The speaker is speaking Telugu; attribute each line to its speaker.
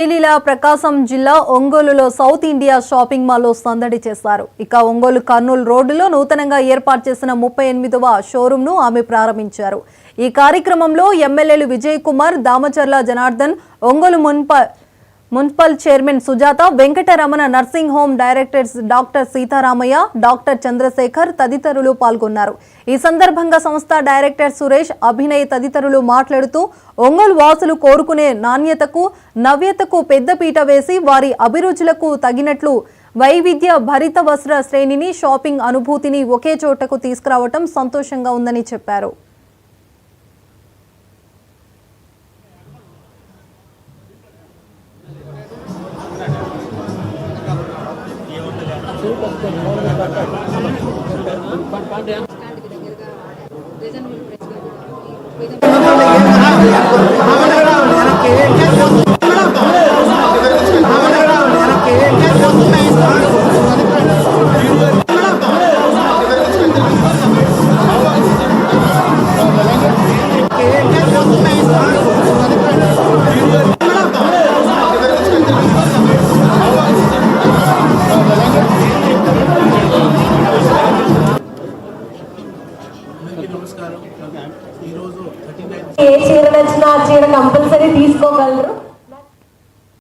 Speaker 1: ప్రకాశం జిల్లా ఒంగోలులో సౌత్ ఇండియా షాపింగ్ మాల్లో సందడి చేశారు. ఇక ఒంగోలు కర్నూలు రోడ్డులో నూతనంగా ఏర్పాటు చేసిన 38వ షోరూమ్ ను ఆమె ప్రారంభించారు. ఈ కార్యక్రమంలో ఎమ్మెల్యేలు Vijay Kumar, Damacharla Janardhan, Ongole municipal chairman Sujatha, Venkataramana nursing home directors doctor Sitaramaiah, doctor Chandrashekar తదితరులు పాల్గొన్నారు. ఈ సందర్భంగా సంస్థ డైరెక్టర్ సురేష్, అభినయ్ తదితరులు మాట్లాడుతూ ఒంగోలు వాసులు కోరుకునే నాణ్యతకు, నవ్యతకు పెద్దపీట వేసి వారి అభిరుచులకు తగినట్లు వైవిధ్య భరిత వస్త్ర శ్రేణిని, షాపింగ్ అనుభూతిని ఒకే చోటకు తీసుకురావటం సంతోషంగా ఉందని చెప్పారు.
Speaker 2: ఏ చీర నచ్చినా ఆ చీర కంపల్సరీ తీసుకోగలరు.